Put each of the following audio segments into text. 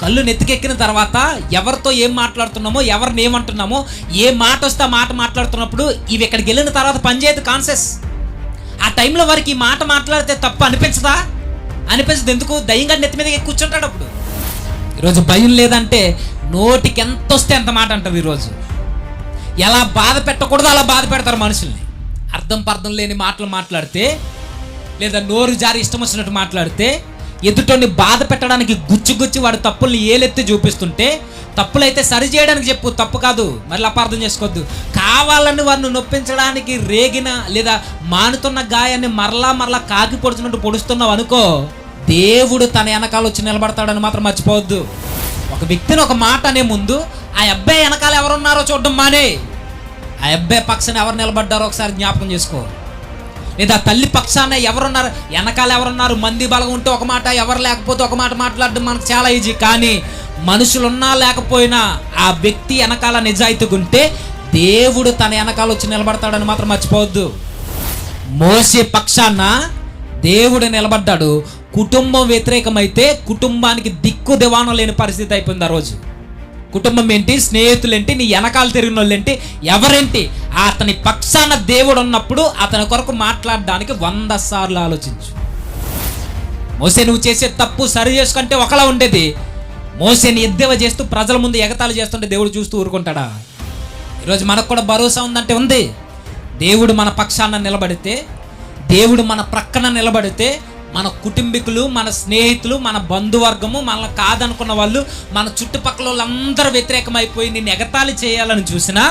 కళ్ళు నెత్తికెక్కిన తర్వాత ఎవరితో ఏం మాట్లాడుతున్నామో, ఎవరిని ఏమంటున్నామో, ఏ మాట వస్తే ఆ మాట మాట్లాడుతున్నప్పుడు ఇవి ఇక్కడికి వెళ్ళిన తర్వాత పనిచేయదు కాన్షియస్. ఆ టైంలో వారికి ఈ మాట మాట్లాడితే తప్పు అనిపించదా? అనిపించదు. ఎందుకు? దయ్యంగా నెత్తి మీద కూర్చుంటాడు. అప్పుడు ఈరోజు భయం లేదంటే నోటికి ఎంత వస్తే ఎంత మాట అంటారు. ఈరోజు ఎలా బాధ పెట్టకూడదో అలా బాధ పెడతారు మనుషుల్ని. అర్థం పర్థం లేని మాటలు మాట్లాడితే, లేదా నోరు జారి ఇష్టం వచ్చినట్టు మాట్లాడితే, ఎదుటోని బాధ పెట్టడానికి గుచ్చి వాడి తప్పుల్ని ఏలెత్తి చూపిస్తుంటే, తప్పులైతే సరి చేయడానికి చెప్పు, తప్పు కాదు, మళ్ళీ అపార్థం చేసుకోవద్దు. కావాలని వారిని నొప్పించడానికి రేగిన లేదా మానుతున్న గాయాన్ని మరలా కాకి పొడుచున్నట్టు పొడుస్తున్నావు అనుకో, దేవుడు తన వెనకాల వచ్చి నిలబడతాడని మాత్రం మర్చిపోవద్దు. ఒక వ్యక్తిని ఒక మాట అనే ముందు ఆ అబ్బాయి వెనకాల ఎవరున్నారో చూడడం మానే, ఆ అబ్బాయి పక్షాన ఎవరు నిలబడ్డారో ఒకసారి జ్ఞాపకం చేసుకో. లేదా తల్లి పక్షాన ఎవరున్నారు, వెనకాల ఎవరున్నారు. మంది బలం ఉంటే ఒక మాట, ఎవరు లేకపోతే ఒక మాట మాట్లాడడం మనకు చాలా ఈజీ. కానీ మనుషులున్నా లేకపోయినా ఆ వ్యక్తి వెనకాల నిజాయితీగా ఉంటే దేవుడు తన వెనకాల వచ్చి నిలబడతాడని మాత్రం మర్చిపోవద్దు. మోసే పక్షాన దేవుడు నిలబడ్డాడు. కుటుంబం వ్యతిరేకమైతే కుటుంబానికి దిక్కు దివాణం లేని పరిస్థితి అయిపోయింది ఆ రోజు. కుటుంబం ఏంటి, స్నేహితులేంటి, నీ వెనకాల తిరిగిన వాళ్ళేంటి, ఎవరేంటి, అతని పక్షాన దేవుడు ఉన్నప్పుడు అతని కొరకు మాట్లాడడానికి 100 సార్లు ఆలోచించు. మోసే నువ్వు చేసే తప్పు సరి చేసుకుంటే ఒకలా ఉండేది. మోసేని ఎద్దేవా చేస్తూ ప్రజల ముందు ఎగతాళి చేస్తుంటే దేవుడు చూస్తూ ఊరుకుంటాడా? ఈరోజు మనకు కూడా భరోసా ఉందంటే ఉంది. దేవుడు మన పక్షాన నిలబడితే, దేవుడు మన ప్రక్కన నిలబడితే, మన కుటుంబీకులు, మన స్నేహితులు, మన బంధువర్గము, మనల్ని కాదనుకున్న వాళ్ళు, మన చుట్టుపక్కల వాళ్ళందరూ వ్యతిరేకమైపోయి నిన్ను ఎగతాళి చేయాలని చూసినా,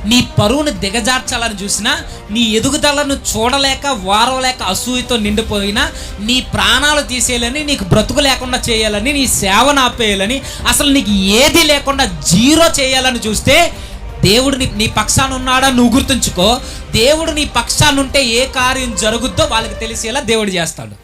నీ పరువును దిగజార్చాలని చూసినా, నీ ఎదుగుదలను చూడలేక వారవలేక అసూయతో నిండిపోయినా, నీ ప్రాణాలు తీసేయాలని, నీకు బ్రతుకు లేకుండా చేయాలని, నీ సేవను ఆపేయాలని, అసలు నీకు ఏది లేకుండా జీరో చేయాలని చూస్తే, దేవుడు నీ పక్షాన ఉన్నాడా నువ్వు గుర్తుంచుకో. దేవుడు నీ పక్షాన ఉంటే ఏ కార్యం జరుగుద్దో వాళ్ళకి తెలిసేలా దేవుడు చేస్తాడు.